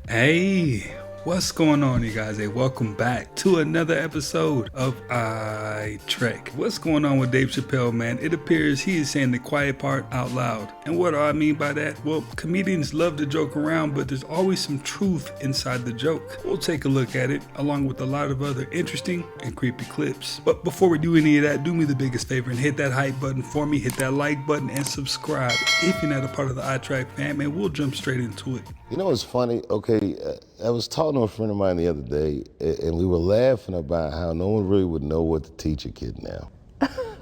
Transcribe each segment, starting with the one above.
Hey, what's going on, you guys? Hey, welcome back to another episode of I Trek. What's going on with Dave Chappelle, man? It appears he is saying the quiet part out loud. And what do I mean by that? Well, comedians love to joke around, but there's always some truth inside the joke. We'll take a look at it, along with a lot of other interesting and creepy clips. But before we do any of that, do me the biggest favor and hit that hype button for me, hit that like button, and subscribe if you're not a part of the iTrack fam, and we'll jump straight into it. You know what's funny? Okay, I was talking to a friend of mine the other day, and we were laughing about how no one really would know what to teach a kid now.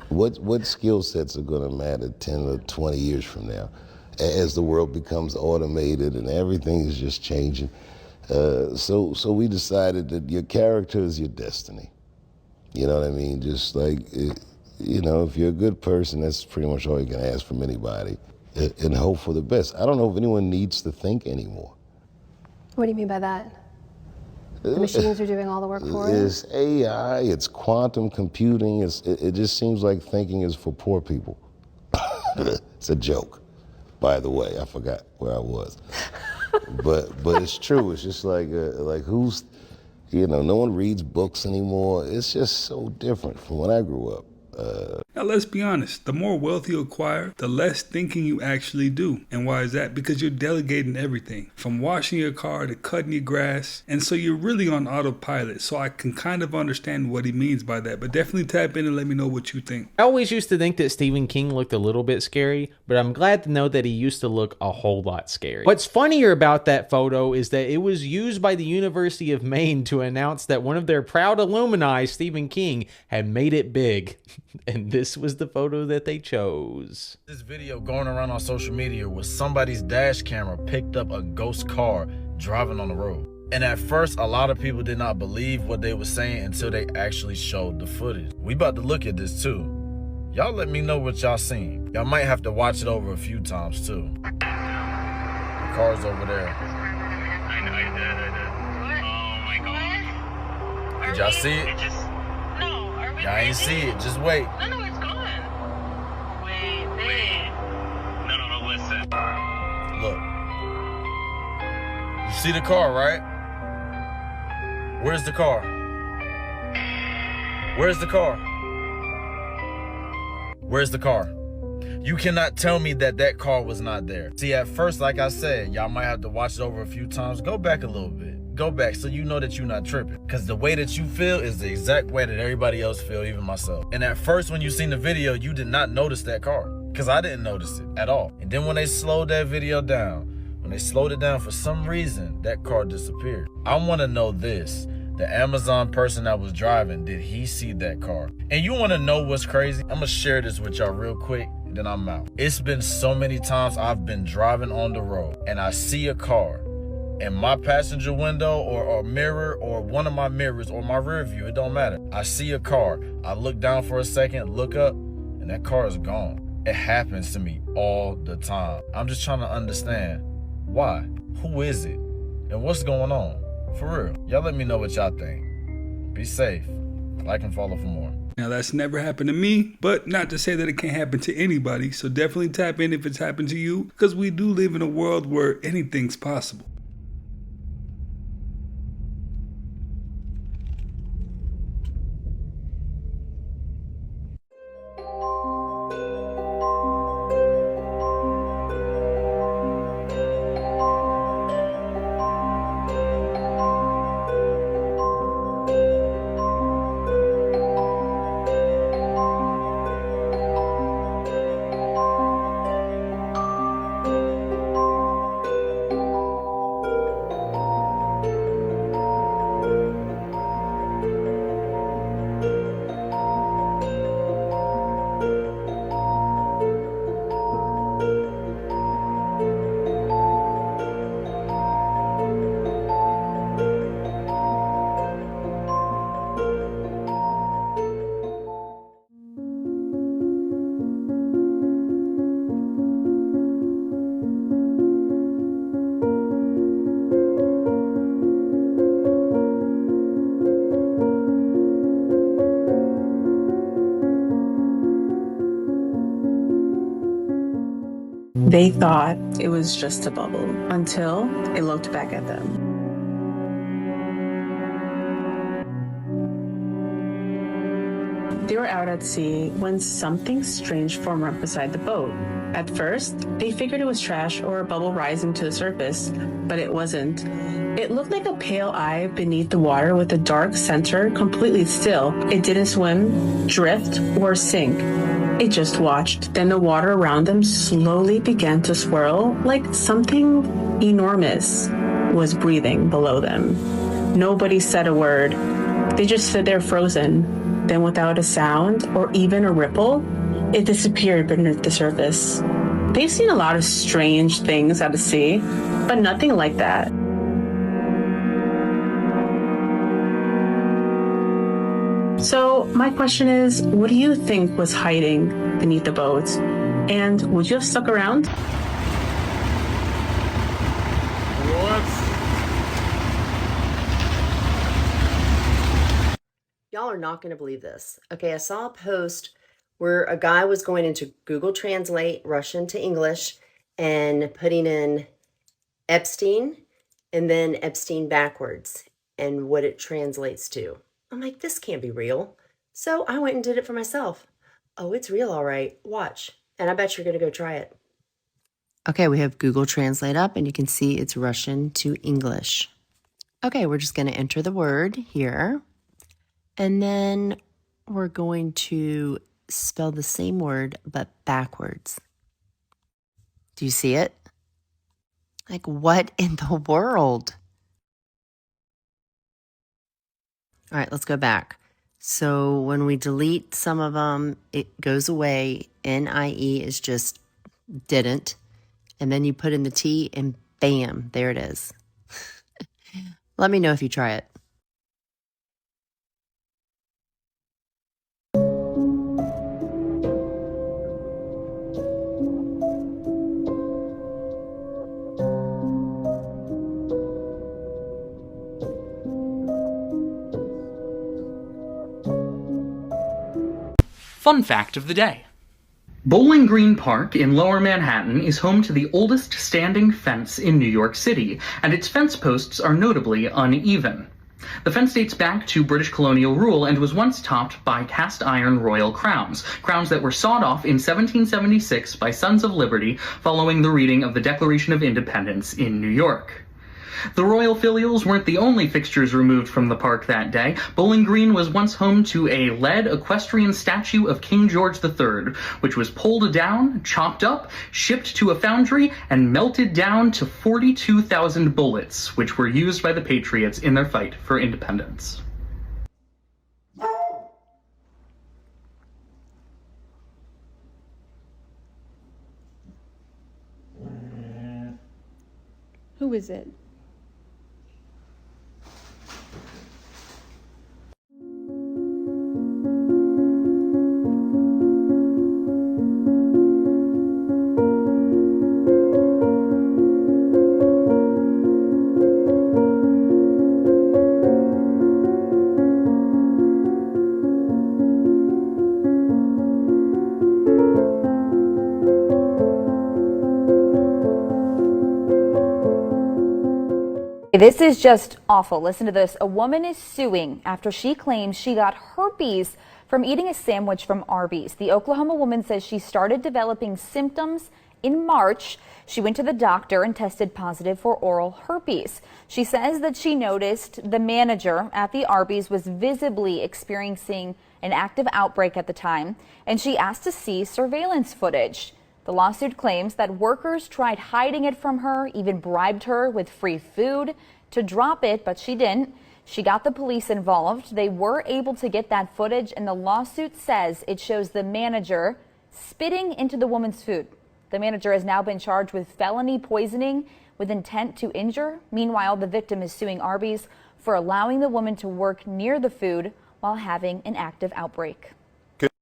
What skill sets are going to matter 10 or 20 years from now as the world becomes automated and everything is just changing? So we decided that your character is your destiny. You know what I mean? Just like, if you're a good person, that's pretty much all you can ask from anybody. And hope for the best. I don't know if anyone needs to think anymore. What do you mean by that? The machines are doing all the work for us? It's AI, it's quantum computing, it just seems like thinking is for poor people. It's a joke, by the way, I forgot where I was. but it's true, it's just like who's, no one reads books anymore. It's just so different from when I grew up. Now let's be honest, the more wealth you acquire, the less thinking you actually do. And why is that? Because you're delegating everything, from washing your car to cutting your grass, and so you're really on autopilot. So I can kind of understand what he means by that, but definitely tap in and let me know what you think. I always used to think that Stephen King looked a little bit scary, but I'm glad to know that he used to look a whole lot scary. What's funnier about that photo is that it was used by the University of Maine to announce that one of their proud alumni, Stephen King, had made it big. And this was the photo that they chose. This video going around on social media was somebody's dash camera picked up a ghost car driving on the road. And at first, a lot of people did not believe what they were saying until they actually showed the footage. We about to look at this too. Y'all let me know what y'all seen. Y'all might have to watch it over a few times too. The car's over there. I did. Oh my god. Did y'all see it? No, are we Y'all ain't see it, just wait. No, it's gone. Wait. No, listen. Look. You see the car, right? Where's the car? Where's the car? Where's the car? You cannot tell me that that car was not there. See, at first, like I said, y'all might have to watch it over a few times. Go back a little bit. Go back so you know that you're not tripping. Because the way that you feel is the exact way that everybody else feel, even myself. And at first, when you seen the video, you did not notice that car. Because I didn't notice it at all. And then when they slowed that video down, when they slowed it down for some reason, that car disappeared. I want to know this. The Amazon person that was driving, did he see that car? And you want to know what's crazy? I'm going to share this with y'all real quick, and then I'm out. It's been so many times I've been driving on the road, and I see a car in my passenger window or a mirror or one of my mirrors or my rear view, it don't matter. I see a car, I look down for a second, look up, and that car is gone. It happens to me all the time. I'm just trying to understand why, who is it, and what's going on? For real, y'all let me know what y'all think. Be safe, like and follow for more. Now that's never happened to me, but not to say that it can't happen to anybody, so definitely tap in if it's happened to you, because we do live in a world where anything's possible. They thought it was just a bubble until it looked back at them. They were out at sea when something strange formed right beside the boat. At first, they figured it was trash or a bubble rising to the surface, but it wasn't. It looked like a pale eye beneath the water with a dark center, completely still. It didn't swim, drift, or sink. It just watched. Then the water around them slowly began to swirl like something enormous was breathing below them. Nobody said a word. They just stood there frozen. Then without a sound or even a ripple, it disappeared beneath the surface. They've seen a lot of strange things out of sea, but nothing like that. So my question is, what do you think was hiding beneath the boat? And would you have stuck around? Y'all are not going to believe this. Okay, I saw a post where a guy was going into Google Translate Russian to English and putting in Epstein and then Epstein backwards and what it translates to. I'm like, this can't be real. So I went and did it for myself. Oh, it's real, all right. Watch. And I bet you're going to go try it. Okay, we have Google Translate up and you can see it's Russian to English. Okay, we're just going to enter the word here. And then we're going to spell the same word, but backwards. Do you see it? Like, what in the world? All right, let's go back. So when we delete some of them, it goes away. NIE is just didn't. And then you put in the T and bam, there it is. Let me know if you try it. Fun fact of the day. Bowling Green Park in Lower Manhattan is home to the oldest standing fence in New York City, and its fence posts are notably uneven. The fence dates back to British colonial rule and was once topped by cast iron royal crowns that were sawed off in 1776 by Sons of Liberty following the reading of the Declaration of Independence in New York. The royal filials weren't the only fixtures removed from the park that day. Bowling Green was once home to a lead equestrian statue of King George III, which was pulled down, chopped up, shipped to a foundry, and melted down to 42,000 bullets, which were used by the Patriots in their fight for independence. Who is it? This is just awful. Listen to this. A woman is suing after she claims she got herpes from eating a sandwich from Arby's. The Oklahoma woman says she started developing symptoms in March. She went to the doctor and tested positive for oral herpes. She says that she noticed the manager at the Arby's was visibly experiencing an active outbreak at the time, and she asked to see surveillance footage. The lawsuit claims that workers tried hiding it from her, even bribed her with free food to drop it, but she didn't. She got the police involved. They were able to get that footage, and the lawsuit says it shows the manager spitting into the woman's food. The manager has now been charged with felony poisoning with intent to injure. Meanwhile, the victim is suing Arby's for allowing the woman to work near the food while having an active outbreak.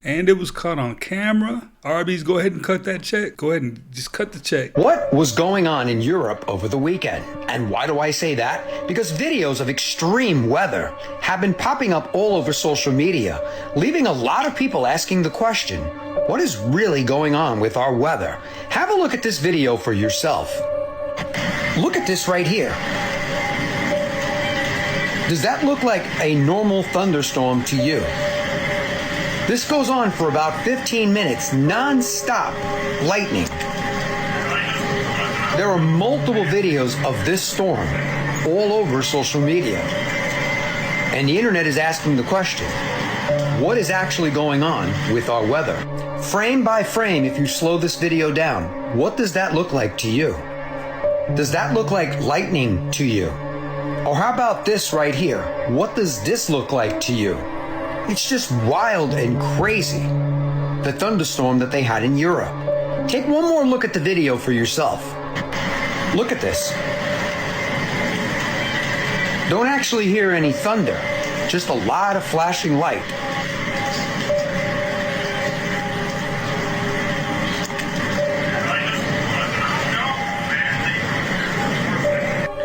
And it was caught on camera. Arby's, go ahead and cut that check. Go ahead and just cut the check. What was going on in Europe over the weekend? And why do I say that? Because videos of extreme weather have been popping up all over social media, leaving a lot of people asking the question, what is really going on with our weather? Have a look at this video for yourself. Look at this right here. Does that look like a normal thunderstorm to you? This goes on for about 15 minutes, non-stop lightning. There are multiple videos of this storm all over social media. And the internet is asking the question, what is actually going on with our weather? Frame by frame, if you slow this video down, what does that look like to you? Does that look like lightning to you? Or how about this right here? What does this look like to you? It's just wild and crazy, the thunderstorm that they had in Europe. Take one more look at the video for yourself. Look at this. Don't actually hear any thunder, just a lot of flashing light.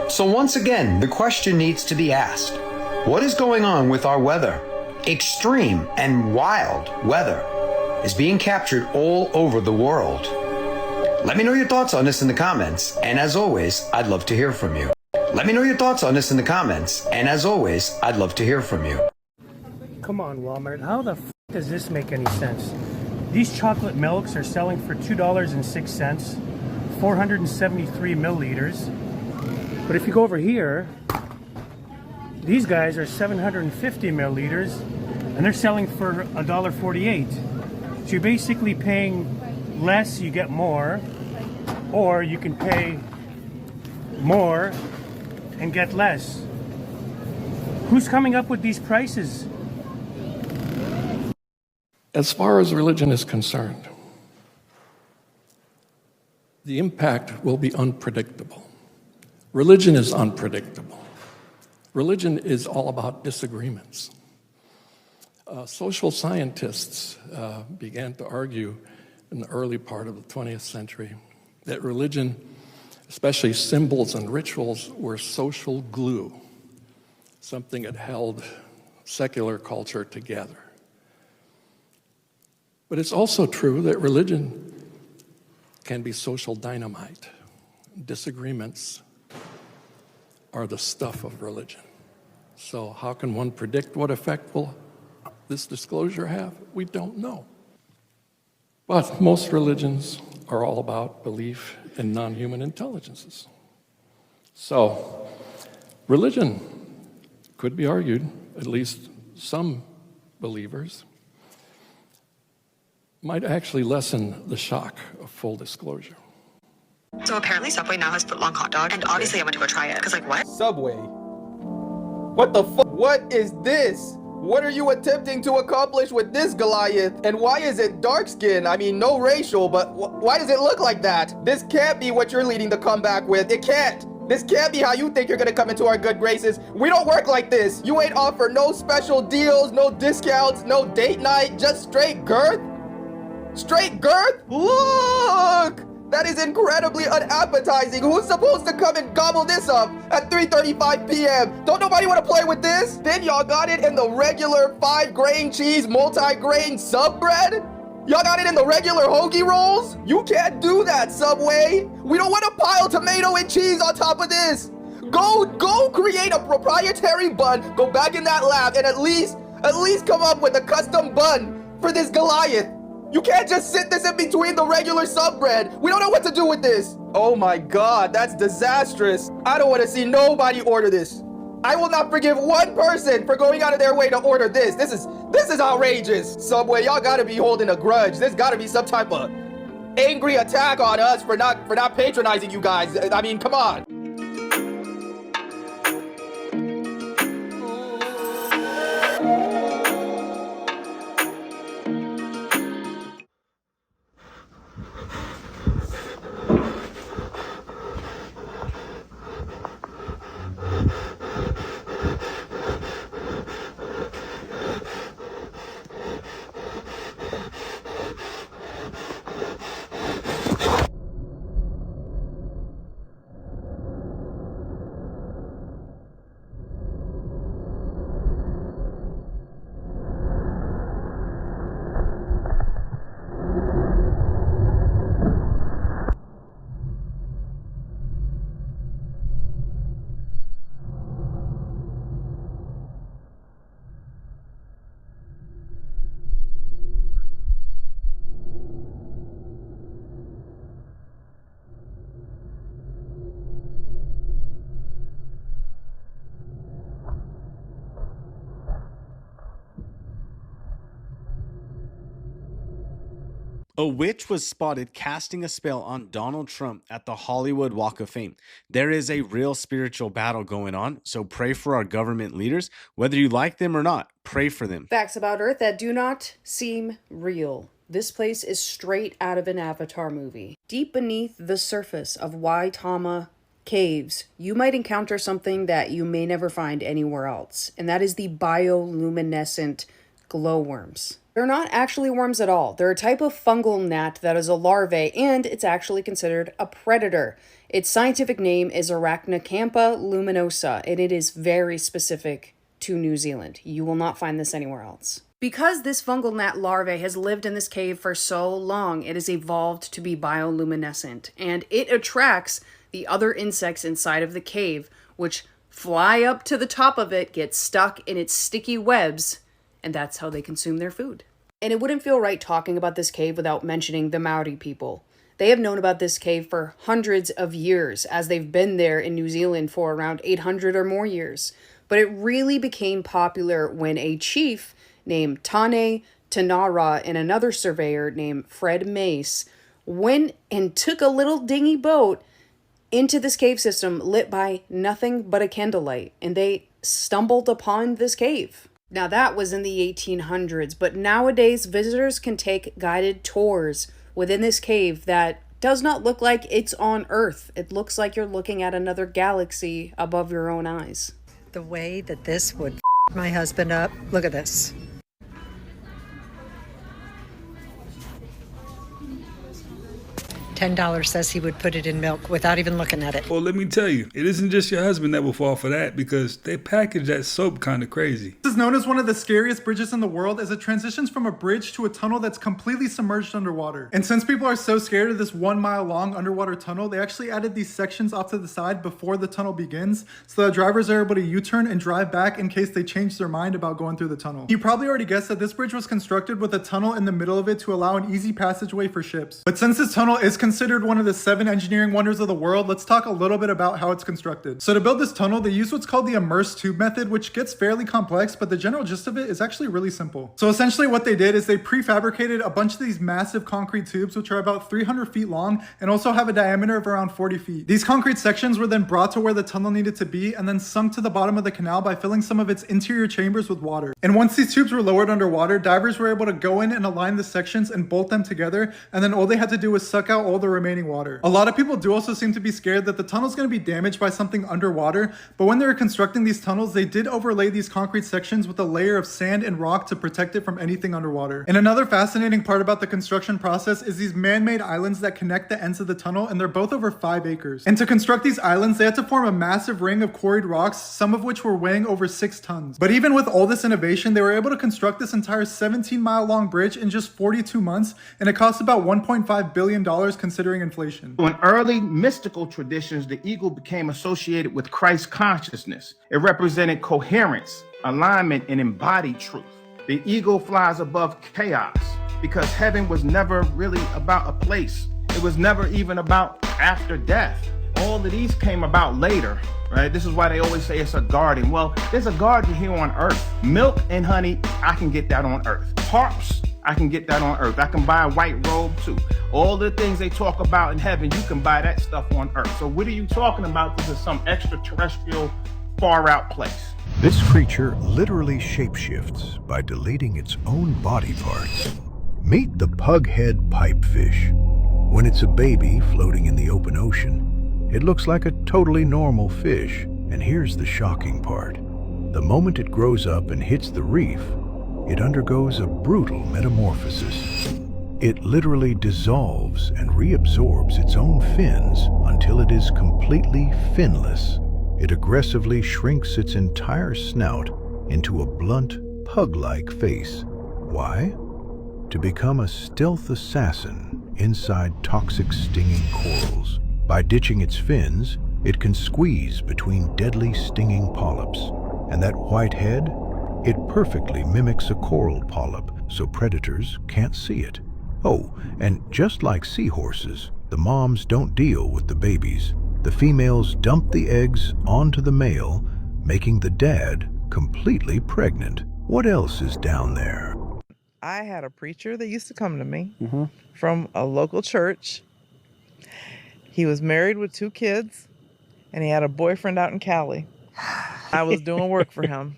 So once again, the question needs to be asked. What is going on with our weather? Extreme and wild weather is being captured all over the world. Let me know your thoughts on this in the comments, and as always, I'd love to hear from you. Let me know your thoughts on this in the comments, and as always, I'd love to hear from you. Come on, Walmart, how the f does this make any sense? These chocolate milks are selling for $2.06, 473 milliliters. But if you go over here, these guys are 750 milliliters, and they're selling for $1.48. So you're basically paying less, you get more, or you can pay more and get less. Who's coming up with these prices? As far as religion is concerned, the impact will be unpredictable. Religion is unpredictable. Religion is all about disagreements. Social scientists began to argue in the early part of the 20th century that religion, especially symbols and rituals, were social glue, something that held secular culture together. But it's also true that religion can be social dynamite. Disagreements are the stuff of religion. So how can one predict what effect will this disclosure have? We don't know. But most religions are all about belief in non-human intelligences. So religion could be argued, at least some believers, might actually lessen the shock of full disclosure. So apparently Subway now has footlong hot dog, and obviously I went to go try it, because like, what? Subway? What the fuck? What is this? What are you attempting to accomplish with this Goliath? And why is it dark skin? I mean, no racial, but why does it look like that? This can't be what you're leading the comeback with. It can't. This can't be how you think you're gonna come into our good graces. We don't work like this. You ain't offer no special deals, no discounts, no date night, just straight girth. Straight girth? Look! That is incredibly unappetizing. Who's supposed to come and gobble this up at 3:35 p.m.? Don't nobody want to play with this? Then y'all got it in the regular 5-grain cheese multi-grain sub bread? Y'all got it in the regular hoagie rolls? You can't do that, Subway. We don't want to pile tomato and cheese on top of this. Go create a proprietary bun, go back in that lab, and at least come up with a custom bun for this Goliath. You can't just sit this in between the regular sub bread. We don't know what to do with this. Oh my God, that's disastrous. I don't want to see nobody order this. I will not forgive one person for going out of their way to order this. This is outrageous. Subway, y'all gotta be holding a grudge. There's gotta be some type of angry attack on us for not patronizing you guys. I mean, come on. A witch was spotted casting a spell on Donald Trump at the Hollywood Walk of Fame. There is a real spiritual battle going on, so pray for our government leaders. Whether you like them or not, pray for them. Facts about Earth that do not seem real. This place is straight out of an Avatar movie. Deep beneath the surface of Waitama Caves, you might encounter something that you may never find anywhere else, and that is the bioluminescent glowworms. They're not actually worms at all. They're a type of fungal gnat that is a larvae, and it's actually considered a predator. Its scientific name is Arachnocampa luminosa, and it is very specific to New Zealand. You will not find this anywhere else. Because this fungal gnat larvae has lived in this cave for so long, it has evolved to be bioluminescent, and it attracts the other insects inside of the cave, which fly up to the top of it, get stuck in its sticky webs, and that's how they consume their food. And it wouldn't feel right talking about this cave without mentioning the Maori people. They have known about this cave for hundreds of years, as they've been there in New Zealand for around 800 or more years. But it really became popular when a chief named Tane Tanara and another surveyor named Fred Mace went and took a little dingy boat into this cave system lit by nothing but a candlelight, and they stumbled upon this cave. Now that was in the 1800s, but nowadays visitors can take guided tours within this cave that does not look like it's on Earth. It looks like you're looking at another galaxy above your own eyes. The way that this would my husband up, look at this. $10 says he would put it in milk without even looking at it. Well, let me tell you, it isn't just your husband that will fall for that, because they package that soap kind of crazy. This is known as one of the scariest bridges in the world, as it transitions from a bridge to a tunnel that's completely submerged underwater. And since people are so scared of this 1 mile long underwater tunnel, they actually added these sections off to the side before the tunnel begins, so that drivers are able to U-turn and drive back in case they change their mind about going through the tunnel. You probably already guessed that this bridge was constructed with a tunnel in the middle of it to allow an easy passageway for ships. But since this tunnel is considered one of the 7 engineering wonders of the world, let's talk a little bit about how it's constructed. So to build this tunnel, they use what's called the immersed tube method, which gets fairly complex, but the general gist of it is actually really simple. So essentially what they did is they prefabricated a bunch of these massive concrete tubes, which are about 300 feet long and also have a diameter of around 40 feet. These concrete sections were then brought to where the tunnel needed to be and then sunk to the bottom of the canal by filling some of its interior chambers with water. And once these tubes were lowered underwater, divers were able to go in and align the sections and bolt them together, and then all they had to do was suck out all the remaining water. A lot of people do also seem to be scared that the tunnel is going to be damaged by something underwater, but when they were constructing these tunnels, they did overlay these concrete sections with a layer of sand and rock to protect it from anything underwater. And another fascinating part about the construction process is these man-made islands that connect the ends of the tunnel, and they're both over 5 acres. And to construct these islands, they had to form a massive ring of quarried rocks, some of which were weighing over 6 tons. But even with all this innovation, they were able to construct this entire 17-mile long bridge in just 42 months, and it cost about $1.5 billion considering inflation. In early mystical traditions, the eagle became associated with Christ consciousness. It represented coherence, alignment, and embodied truth. The eagle flies above chaos because heaven was never really about a place. It was never even about after death. All of these came about later, right? This is why they always say it's a garden. Well, there's a garden here on earth. Milk and honey, I can get that on earth. Harps, I can get that on earth. I can buy a white robe too. All the things they talk about in heaven, you can buy that stuff on earth. So what are you talking about? This is some extraterrestrial, far out place. This creature literally shapeshifts by deleting its own body parts. Meet the pughead pipefish. When it's a baby floating in the open ocean, it looks like a totally normal fish. And here's the shocking part. The moment it grows up and hits the reef, it undergoes a brutal metamorphosis. It literally dissolves and reabsorbs its own fins until it is completely finless. It aggressively shrinks its entire snout into a blunt, pug-like face. Why? To become a stealth assassin inside toxic stinging corals. By ditching its fins, it can squeeze between deadly stinging polyps. And that white head? It perfectly mimics a coral polyp, so predators can't see it. Oh, and just like seahorses, the moms don't deal with the babies. The females dump the eggs onto the male, making the dad completely pregnant. What else is down there? I had a preacher that used to come to me from a local church. He was married with 2 kids, and he had a boyfriend out in Cali. I was doing work for him,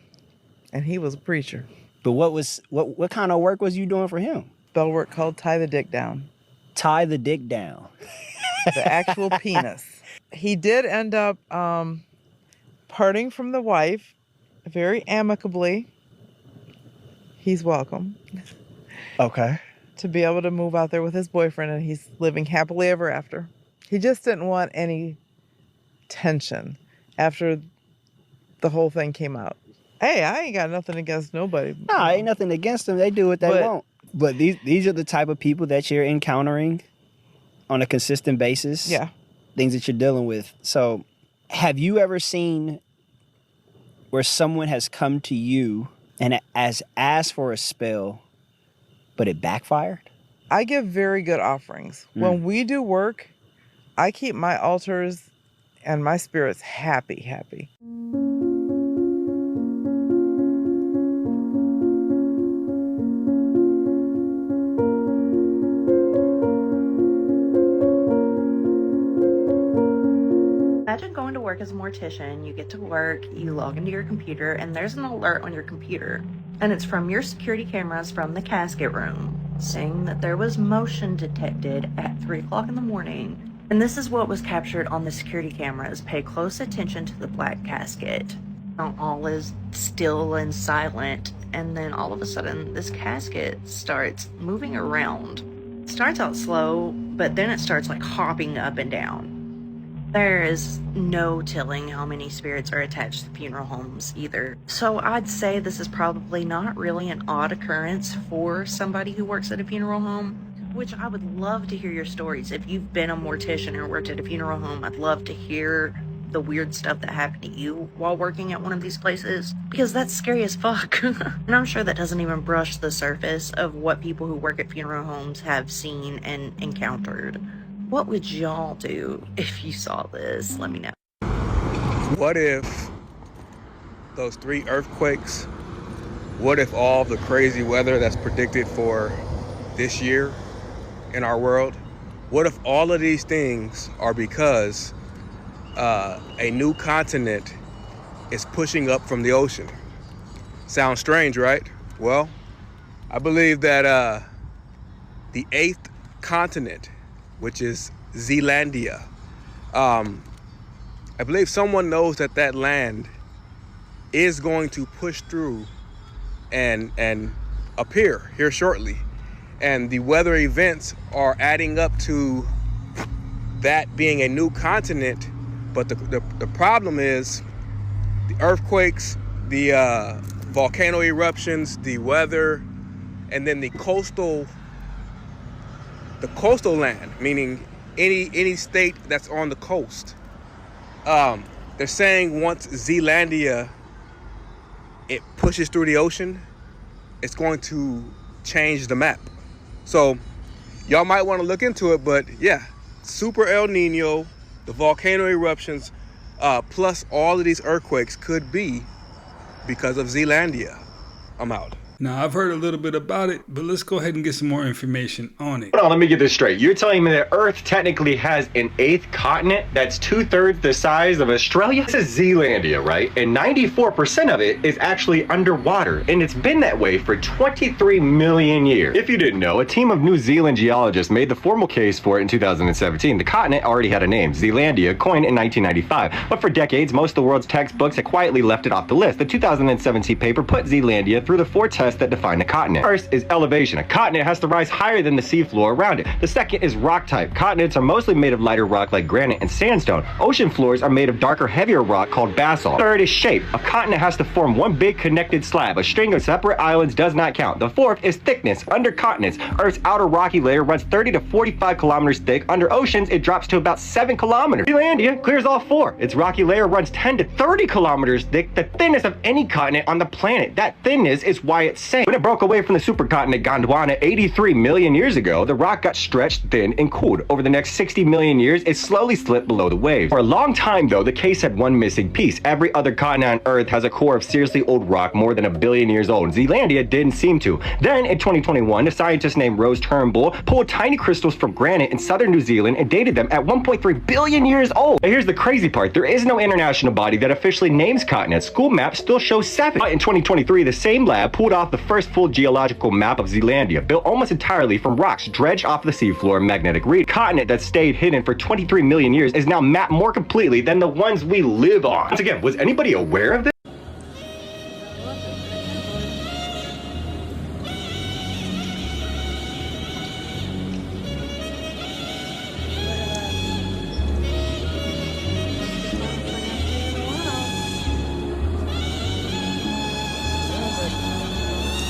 and he was a preacher. But what kind of work was you doing for him? Spell work called tie the dick down. Tie the dick down. The actual penis. He did end up parting from the wife very amicably. He's welcome. Okay. To be able to move out there with his boyfriend, and he's living happily ever after. He just didn't want any tension after the whole thing came out. Hey, I ain't got nothing against nobody. No, ain't nothing against them. They do what they want. But these are the type of people that you're encountering on a consistent basis. Yeah. Things that you're dealing with. So have you ever seen where someone has come to you and has asked for a spell, but it backfired? I give very good offerings. When we do work, I keep my altars and my spirits happy. Imagine going to work as a mortician. You get to work, you log into your computer, and there's an alert on your computer. And it's from your security cameras from the casket room, saying that there was motion detected at 3 o'clock in the morning. And this is what was captured on the security cameras. Pay close attention to the black casket. All is still and silent, and then all of a sudden this casket starts moving around. It starts out slow, but then it starts like hopping up and down. There is no telling how many spirits are attached to funeral homes either. So I'd say this is probably not really an odd occurrence for somebody who works at a funeral home, which I would love to hear your stories. If you've been a mortician or worked at a funeral home, I'd love to hear the weird stuff that happened to you while working at one of these places, because that's scary as fuck. And I'm sure that doesn't even brush the surface of what people who work at funeral homes have seen and encountered. What would y'all do if you saw this? Let me know. What if those 3 earthquakes, what if all the crazy weather that's predicted for this year in our world, what if all of these things are because a new continent is pushing up from the ocean? Sounds strange, right? Well, I believe that the 8th continent, which is Zealandia, I believe someone knows that land is going to push through and appear here shortly. And the weather events are adding up to that being a new continent. But the problem is the earthquakes, the volcano eruptions, the weather, and then the coastal land, meaning any state that's on the coast. They're saying once Zealandia, it pushes through the ocean, it's going to change the map. So y'all might want to look into it, but yeah, Super El Nino, the volcano eruptions, plus all of these earthquakes could be because of Zealandia. I'm out. Now, I've heard a little bit about it, but let's go ahead and get some more information on it. Hold on, let me get this straight. You're telling me that Earth technically has an 8th continent that's 2/3 the size of Australia? This is Zealandia, right? And 94% of it is actually underwater, and it's been that way for 23 million years. If you didn't know, a team of New Zealand geologists made the formal case for it in 2017. The continent already had a name, Zealandia, coined in 1995. But for decades, most of the world's textbooks had quietly left it off the list. The 2017 paper put Zealandia through the 4 tests that define a continent. First is elevation. A continent has to rise higher than the seafloor around it. The second is rock type. Continents are mostly made of lighter rock like granite and sandstone. Ocean floors are made of darker, heavier rock called basalt. Third is shape. A continent has to form one big connected slab. A string of separate islands does not count. The fourth is thickness. Under continents, Earth's outer rocky layer runs 30 to 45 kilometers thick. Under oceans, it drops to about 7 kilometers. Zealandia clears all 4. Its rocky layer runs 10 to 30 kilometers thick, the thinnest of any continent on the planet. That thinness is why it it sank. When it broke away from the supercontinent Gondwana 83 million years ago, the rock got stretched, thinned, and cooled. Over the next 60 million years, it slowly slipped below the waves. For a long time, though, the case had one missing piece. Every other continent on Earth has a core of seriously old rock more than 1 billion years old. Zealandia didn't seem to. Then, in 2021, a scientist named Rose Turnbull pulled tiny crystals from granite in southern New Zealand and dated them at 1.3 billion years old. Now, here's the crazy part. There is no international body that officially names continents. School maps still show 7. But in 2023, the same lab pulled off the first full geological map of Zealandia, built almost entirely from rocks dredged off the seafloor and magnetic reef. Continent that stayed hidden for 23 million years is now mapped more completely than the ones we live on. Once again, was anybody aware of this?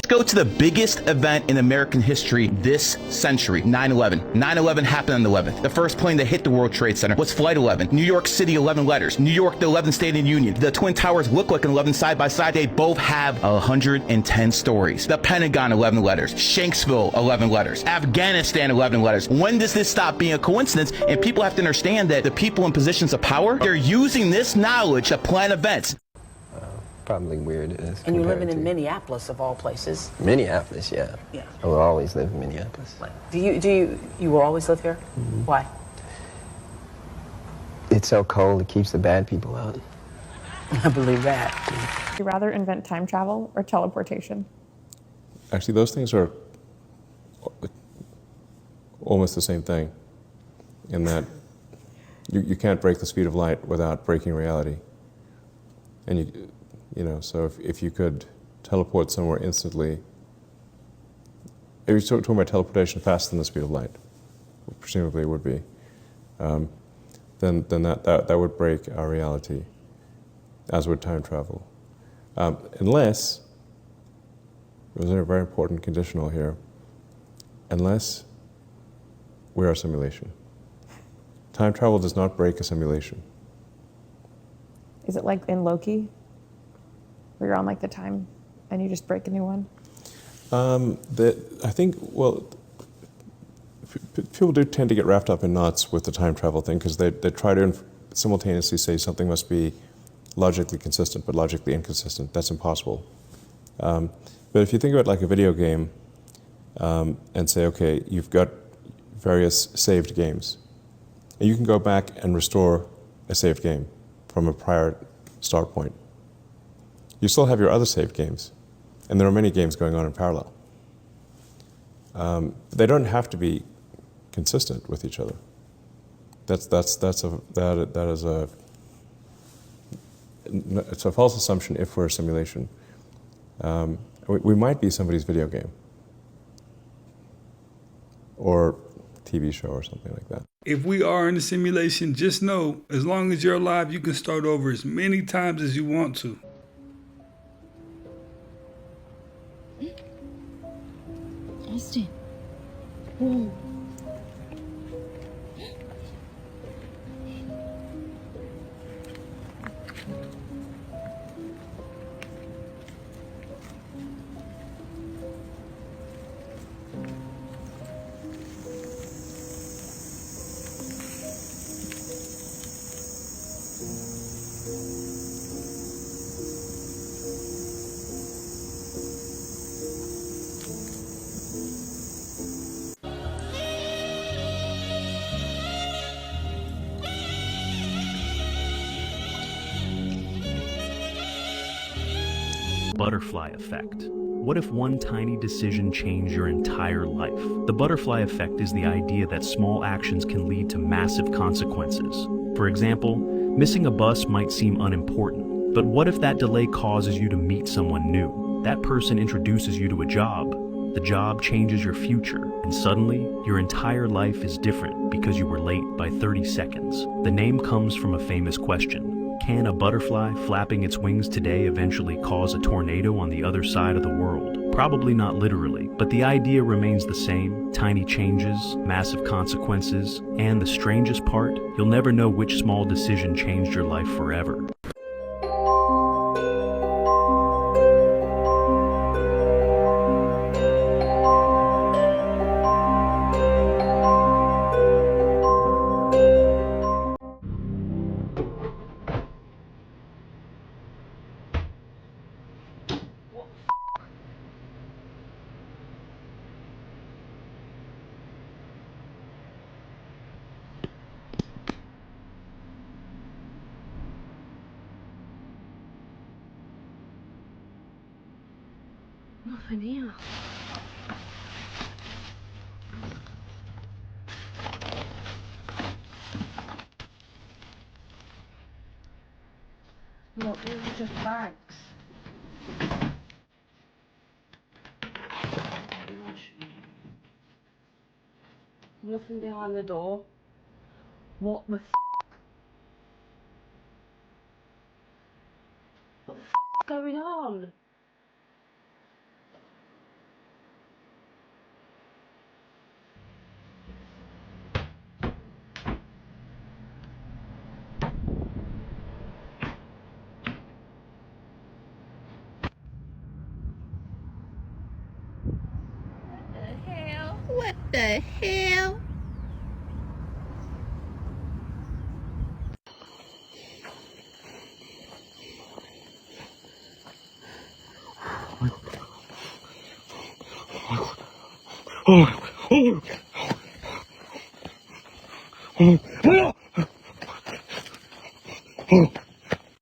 Go to the biggest event in American history this century, 9/11. 9/11 happened on the 11th. The first plane that hit the World Trade Center was Flight 11. New York City, 11 letters. New York, the 11th State of the Union. The Twin Towers look like an 11 side by side. They both have 110 stories. The Pentagon, 11 letters. Shanksville, 11 letters. Afghanistan, 11 letters. When does this stop being a coincidence? And people have to understand that the people in positions of power, they're using this knowledge to plan events. Probably weird. And you're living in Minneapolis, of all places. Minneapolis, yeah. Yeah. I will always live in Minneapolis. Do you will always live here? Mm-hmm. Why? It's so cold, it keeps the bad people out. I believe that. Would you rather invent time travel or teleportation? Actually, those things are almost the same thing, in that you can't break the speed of light without breaking reality. And so if you could teleport somewhere instantly, if you're talking about teleportation faster than the speed of light, presumably it would be, then that would break our reality, as would time travel. Unless, there's a very important conditional here, unless we're a simulation. Time travel does not break a simulation. Is it like in Loki, where you're on like the time and you just break a new one? I think, people do tend to get wrapped up in knots with the time travel thing, because they try to simultaneously say something must be logically consistent but logically inconsistent. That's impossible. But if you think about like a video game and say, okay, you've got various saved games, and you can go back and restore a saved game from a prior start point. You still have your other saved games, and there are many games going on in parallel. They don't have to be consistent with each other. It's a false assumption if we're a simulation. We might be somebody's video game or TV show or something like that. If we are in a simulation, just know, as long as you're alive, you can start over as many times as you want to. Austin. Whoa. Butterfly effect. What if one tiny decision changed your entire life? The butterfly effect is the idea that small actions can lead to massive consequences. For example, missing a bus might seem unimportant, but what if that delay causes you to meet someone new? That person introduces you to a job. The job changes your future, and suddenly, your entire life is different because you were late by 30 seconds. The name comes from a famous question. Can a butterfly flapping its wings today eventually cause a tornado on the other side of the world? Probably not literally, but the idea remains the same. Tiny changes, massive consequences, and the strangest part, you'll never know which small decision changed your life forever. 「 「Nothing here. Look, these are just bags. Nothing behind the door. What the What the is going on? What the hell?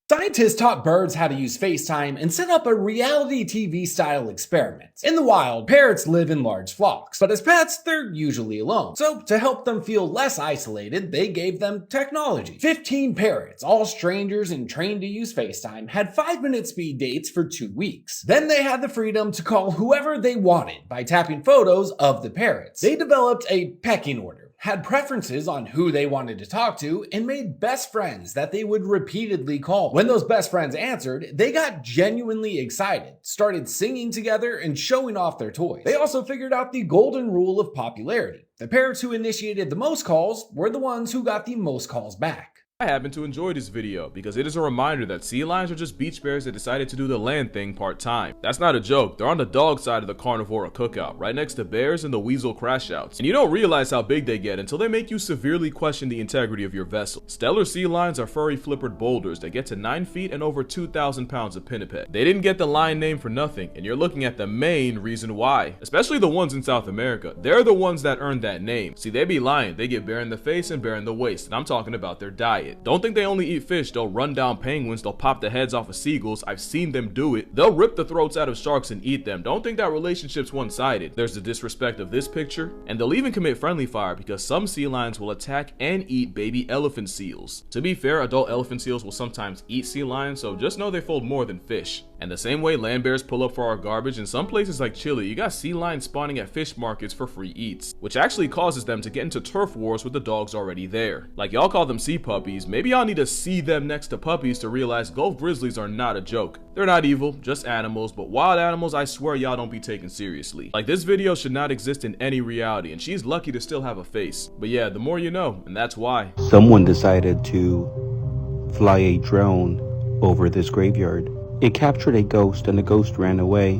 Scientists taught birds how to use FaceTime and set up a reality TV style experiment. In the wild, parrots live in large flocks, but as pets, they're usually alone. So to help them feel less isolated, they gave them technology. 15 parrots, all strangers and trained to use FaceTime, had 5-minute speed dates for 2 weeks. Then they had the freedom to call whoever they wanted by tapping photos of the parrots. They developed a pecking order, had preferences on who they wanted to talk to, and made best friends that they would repeatedly call. When those best friends answered, they got genuinely excited, started singing together, and showing off their toys. They also figured out the golden rule of popularity. The parrots who initiated the most calls were the ones who got the most calls back. I happen to enjoy this video because it is a reminder that sea lions are just beach bears that decided to do the land thing part-time. That's not a joke, they're on the dog side of the carnivora cookout, right next to bears and the weasel crash outs. And you don't realize how big they get until they make you severely question the integrity of your vessel. Stellar sea lions are furry flippered boulders that get to 9 feet and over 2,000 pounds of pinniped. They didn't get the lion name for nothing, and you're looking at the main reason why. Especially the ones in South America, they're the ones that earned that name. See, they be lying, they get bare in the face and bare in the waist, and I'm talking about their diet. Don't think they only eat fish, they'll run down penguins, they'll pop the heads off of seagulls, I've seen them do it. They'll rip the throats out of sharks and eat them. Don't think that relationship's one-sided. There's the disrespect of this picture, and they'll even commit friendly fire because some sea lions will attack and eat baby elephant seals. To be fair, adult elephant seals will sometimes eat sea lions, so just know they fold more than fish. And the same way land bears pull up for our garbage, in some places like Chile, you got sea lions spawning at fish markets for free eats, which actually causes them to get into turf wars with the dogs already there. Like y'all call them sea puppies, maybe y'all need to see them next to puppies to realize Gulf grizzlies are not a joke. They're not evil, just animals, but wild animals I swear y'all don't be taken seriously. Like this video should not exist in any reality, and she's lucky to still have a face. But yeah, the more you know, and that's why. Someone decided to fly a drone over this graveyard. It captured a ghost and the ghost ran away.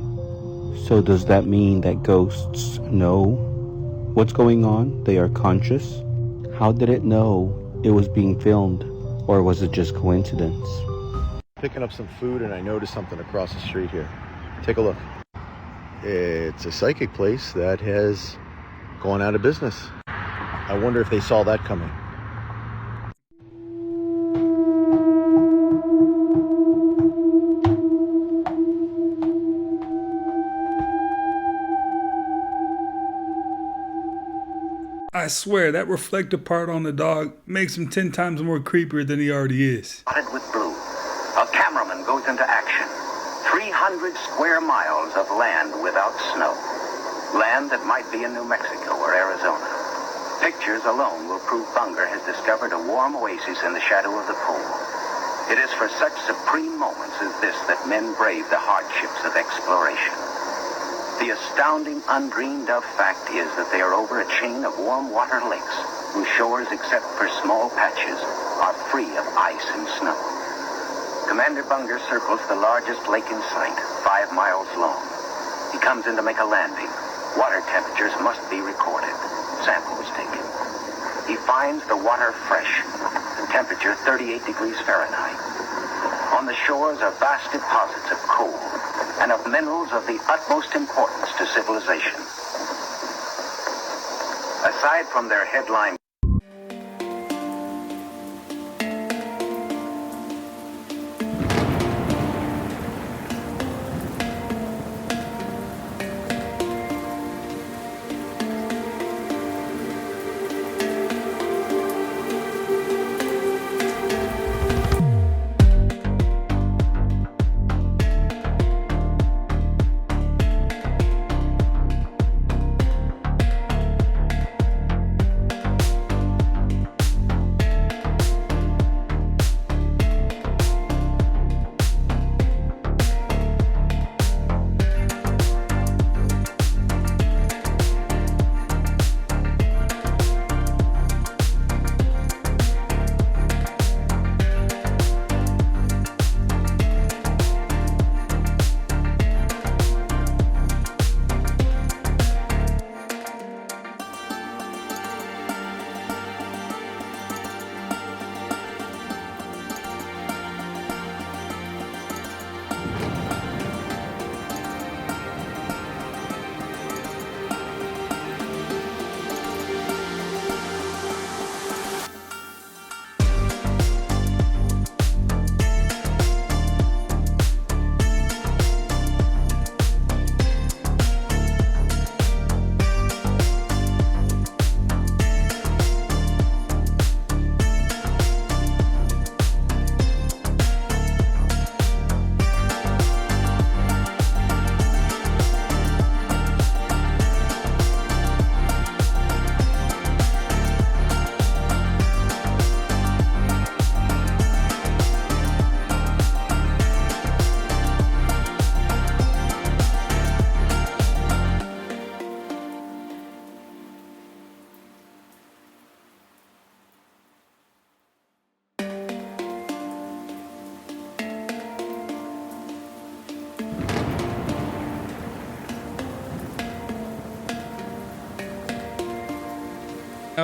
So does that mean that ghosts know what's going on? They are conscious? How did it know it was being filmed? Or was it just coincidence? Picking up some food and I noticed something across the street here. Take a look. It's a psychic place that has gone out of business. I wonder if they saw that coming. I swear, that reflective part on the dog makes him 10 times more creepier than he already is. Spotted with blue. A cameraman goes into action. 300 square miles of land without snow. Land that might be in New Mexico or Arizona. Pictures alone will prove Bunger has discovered a warm oasis in the shadow of the pool. It is for such supreme moments as this that men brave the hardships of exploration. The astounding, undreamed of fact is that they are over a chain of warm water lakes, whose shores, except for small patches, are free of ice and snow. Commander Bunger circles the largest lake in sight, 5 miles long. He comes in to make a landing. Water temperatures must be recorded. Sample was taken. He finds the water fresh, the temperature 38 degrees Fahrenheit. On the shores are vast deposits of coal and of minerals of the utmost importance to civilization. Aside from their headline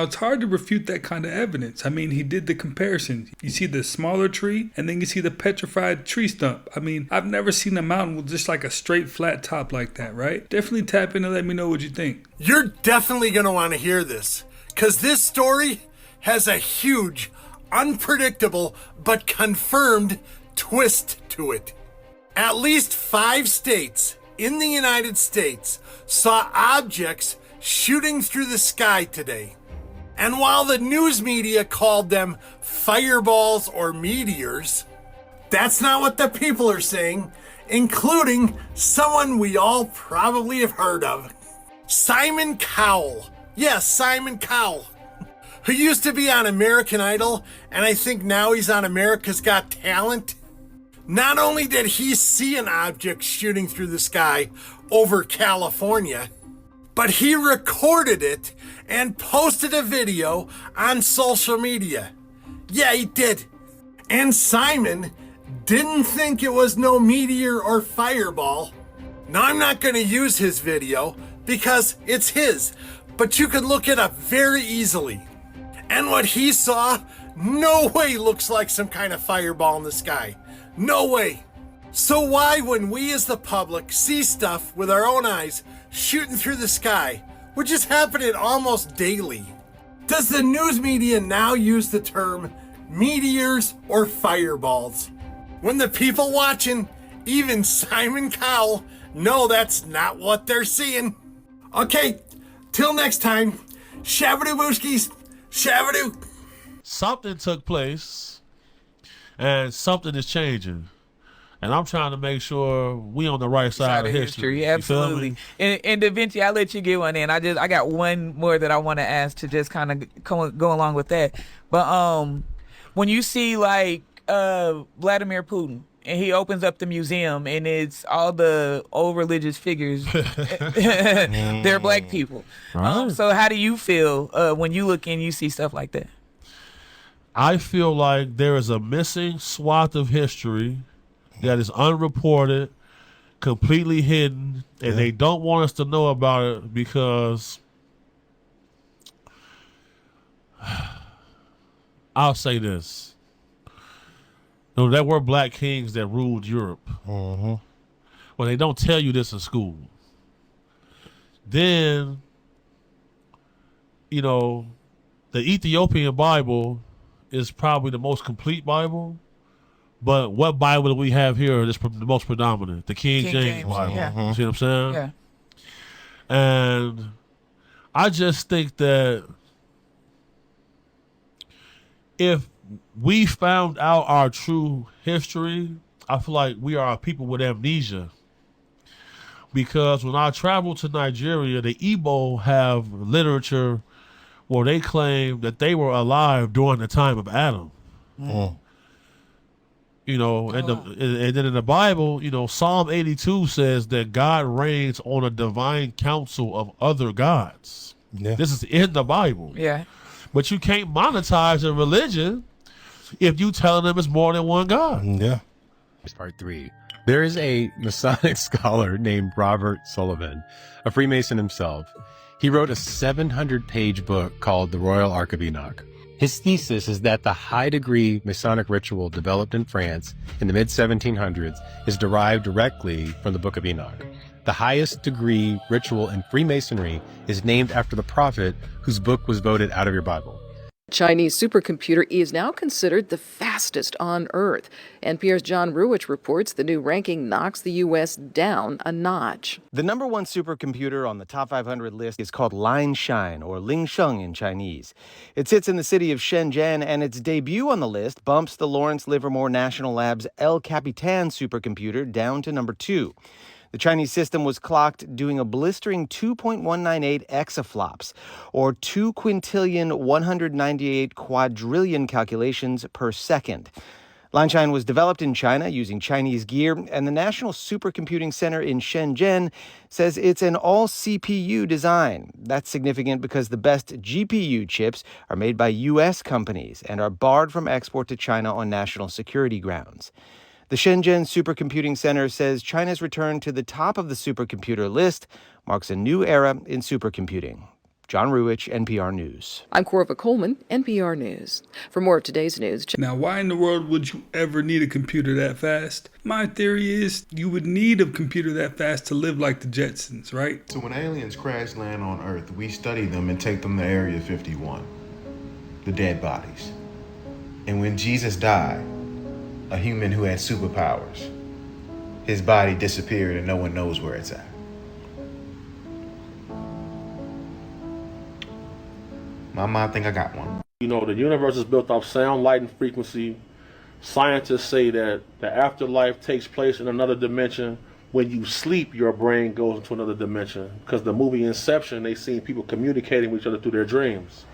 Now, it's hard to refute that kind of evidence. I mean, he did the comparison. You see the smaller tree, and then you see the petrified tree stump. I mean, I've never seen a mountain with just like a straight flat top like that, right? Definitely tap in and let me know what you think. You're definitely going to want to hear this, because this story has a huge, unpredictable, but confirmed twist to it. At least 5 states in the United States saw objects shooting through the sky today. And while the news media called them fireballs or meteors, that's not what the people are saying, including someone we all probably have heard of. Simon Cowell. Yes, Simon Cowell, who used to be on American Idol, and I think now he's on America's Got Talent. Not only did he see an object shooting through the sky over California, but he recorded it and posted a video on social media. Yeah, he did. And Simon didn't think it was no meteor or fireball. Now, I'm not going to use his video because it's his, but you can look it up very easily. And what he saw, no way looks like some kind of fireball in the sky. No way. So why, when we as the public see stuff with our own eyes shooting through the sky, which is happening almost daily, does the news media now use the term meteors or fireballs? When the people watching, even Simon Cowell, know that's not what they're seeing. Okay, till next time, shabadoo booskies, shabadoo. Something took place, and something is changing. And I'm trying to make sure we on the right side of history. Absolutely. And Da Vinci, I'll let you get one in. I got one more that I want to ask to just kind of go along with that. But when you see like Vladimir Putin, and he opens up the museum, and it's all the old religious figures. They're black people. Right. So how do you feel when you look and you see stuff like that? I feel like there is a missing swath of history that is unreported, completely hidden, and they don't want us to know about it because I'll say this. No, there were black kings that ruled Europe. Well, they don't tell you this in school. Then, the Ethiopian Bible is probably the most complete Bible. But what Bible do we have here is the most predominant? The King James Bible. Yeah. See what I'm saying? Yeah. And I just think that if we found out our true history, I feel like we are a people with amnesia. Because when I traveled to Nigeria, the Igbo have literature where they claim that they were alive during the time of Adam. And then in the Bible, Psalm 82 says that God reigns on a divine council of other gods. Yeah. This is in the Bible. Yeah. But you can't monetize a religion if you telling them it's more than one God. Yeah. Part 3. There is a Masonic scholar named Robert Sullivan, a Freemason himself. He wrote a 700-page book called The Royal Ark of Enoch. His thesis is that the high-degree Masonic ritual developed in France in the mid-1700s is derived directly from the Book of Enoch. The highest degree ritual in Freemasonry is named after the prophet whose book was voted out of your Bible. Chinese supercomputer is now considered the fastest on Earth. NPR's John Ruwich reports the new ranking knocks the U.S. down a notch. The number one supercomputer on the top 500 list is called Linshine, or Lingsheng in Chinese. It sits in the city of Shenzhen, and its debut on the list bumps the Lawrence Livermore National Lab's El Capitan supercomputer down to number 2. The Chinese system was clocked doing a blistering 2.198 exaflops, or 2 quintillion 198 quadrillion calculations per second. Linshine was developed in China using Chinese gear, and the National Supercomputing Center in Shenzhen says it's an all-CPU design. That's significant because the best GPU chips are made by U.S. companies and are barred from export to China on national security grounds. The Shenzhen Supercomputing Center says China's return to the top of the supercomputer list marks a new era in supercomputing. John Ruwich, NPR News. I'm Corva Coleman, NPR News. For more of today's news, Now, why in the world would you ever need a computer that fast? My theory is you would need a computer that fast to live like the Jetsons, right? So when aliens crash land on Earth, we study them and take them to Area 51, the dead bodies. And when Jesus died, a human who had superpowers, his body disappeared and no one knows where it's at. Mama, I think I got one. You know, the universe is built off sound, light, and frequency. Scientists say that the afterlife takes place in another dimension. When you sleep, your brain goes into another dimension. Because the movie Inception, they seen people communicating with each other through their dreams.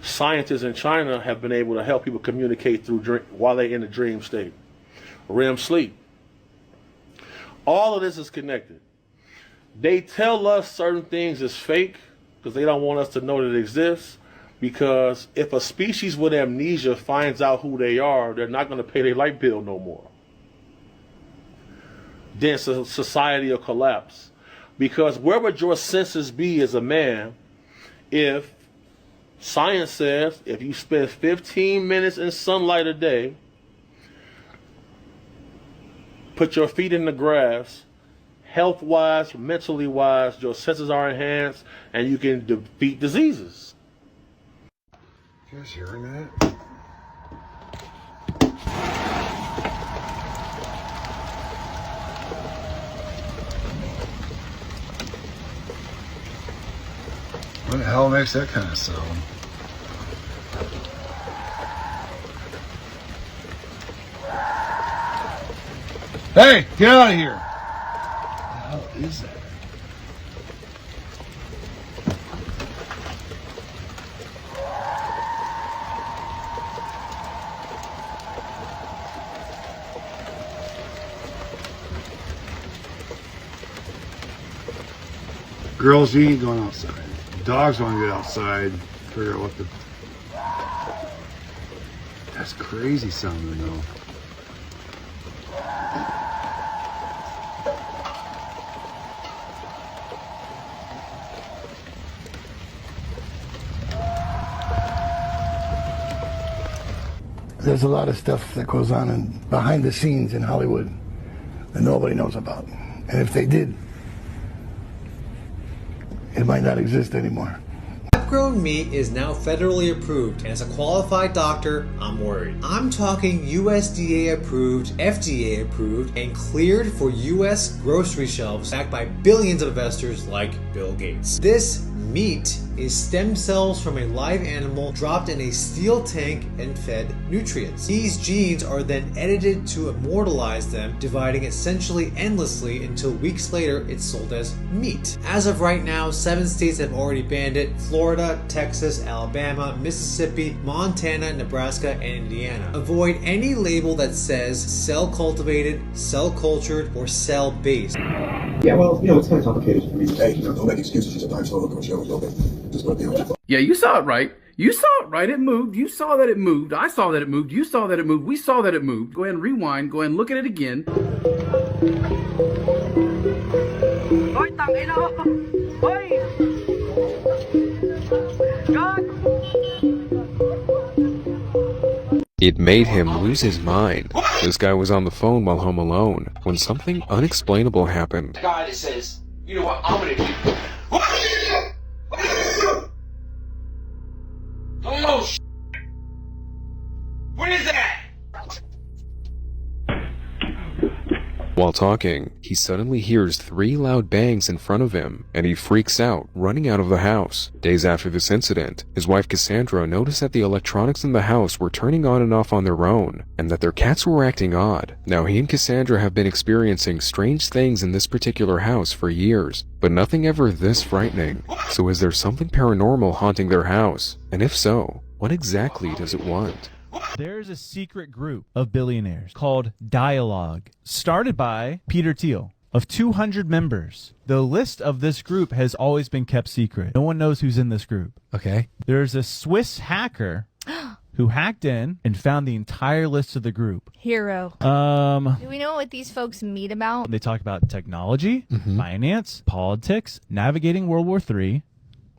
Scientists in China have been able to help people communicate while they're in the dream state. REM sleep. All of this is connected. They tell us certain things is fake because they don't want us to know that it exists. Because if a species with amnesia finds out who they are, they're not going to pay their light bill no more. Then society will collapse. Because where would your senses be as a man if science says if you spend 15 minutes in sunlight a day, put your feet in the grass, health-wise, mentally-wise, your senses are enhanced, and you can defeat diseases. You guys hearing that? What the hell makes that kind of sound? Hey, get out of here! What the hell is that? Girls, you ain't going outside. Dogs want to get outside, figure out what the... That's crazy sounding though. There's a lot of stuff that goes on behind the scenes in Hollywood that nobody knows about. And if they did, it might not exist anymore. Lab-grown meat is now federally approved, and as a qualified doctor, I'm worried. I'm talking USDA approved, FDA approved, and cleared for US grocery shelves backed by billions of investors like Bill Gates. This meat is stem cells from a live animal dropped in a steel tank and fed nutrients. These genes are then edited to immortalize them, dividing essentially endlessly until weeks later it's sold as meat. As of right now, 7 states have already banned it: Florida, Texas, Alabama, Mississippi, Montana, Nebraska, and Indiana. Avoid any label that says cell cultivated, cell cultured, or cell based. Yeah, well, it's kind of complicated for me to take. Don't make excuses sometimes. So look at what you just put the Yeah, you saw it right. You saw it right. It moved. You saw that it moved. I saw that it moved. You saw that it moved. We saw that it moved. Go ahead and rewind. Go ahead and look at it again. It made him lose his mind. This guy was on the phone while home alone when something unexplainable happened. Guy that says, you know what, I'm gonna do. Oh, shit. What is that? While talking, he suddenly hears 3 loud bangs in front of him, and he freaks out, running out of the house. Days after this incident, his wife Cassandra noticed that the electronics in the house were turning on and off on their own, and that their cats were acting odd. Now, he and Cassandra have been experiencing strange things in this particular house for years, but nothing ever this frightening. So is there something paranormal haunting their house? And if so, what exactly does it want? There's a secret group of billionaires called Dialogue, started by Peter Thiel. Of 200 members, the list of this group has always been kept secret. No one knows who's in this group. Okay. There's a Swiss hacker who hacked in and found the entire list of the group. Hero. Do we know what these folks meet about? They talk about technology, finance, politics, navigating World War III,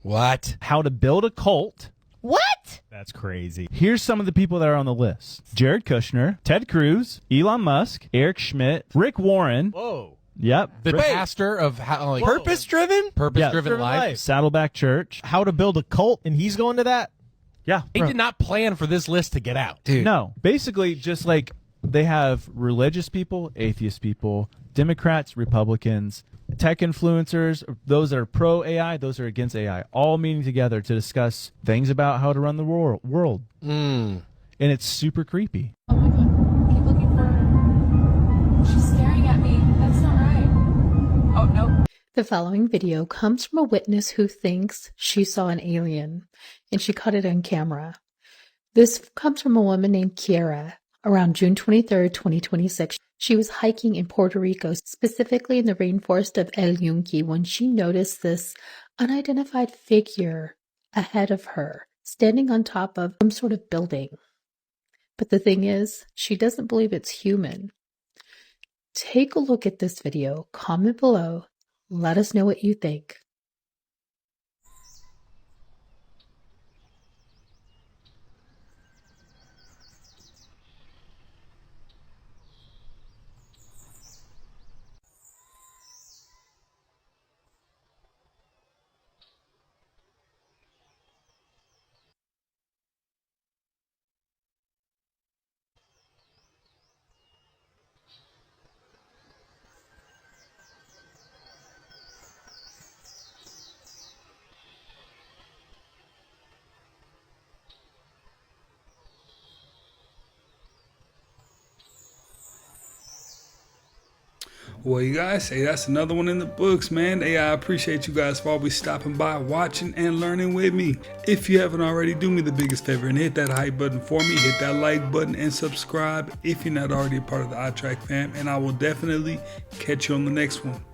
What? How to build a cult. What? That's crazy. Here's some of the people that are on the list. Jared Kushner, Ted Cruz, Elon Musk, Eric Schmidt, Rick Warren. Whoa. Yep. The pastor of how, like, Purpose-driven life. Saddleback Church. How to build a cult, and he's going to that? Yeah. He did not plan for this list to get out. Dude. No. Basically, just like they have religious people, atheist people, Democrats, Republicans, tech influencers, those that are pro-AI, those that are against AI, all meeting together to discuss things about how to run the world. And it's super creepy. Oh my god. Keep looking for her. She's staring at me. That's not right. Oh, no. The following video comes from a witness who thinks she saw an alien, and she caught it on camera. This comes from a woman named Kiara. Around June 23rd, 2026, she was hiking in Puerto Rico, specifically in the rainforest of El Yunque, when she noticed this unidentified figure ahead of her, standing on top of some sort of building. But the thing is, she doesn't believe it's human. Take a look at this video, comment below, let us know what you think. Well, you guys, hey, that's another one in the books, man. Hey, I appreciate you guys for always stopping by, watching, and learning with me. If you haven't already, do me the biggest favor and hit that hype button for me. Hit that like button and subscribe if you're not already a part of the iTrack fam. And I will definitely catch you on the next one.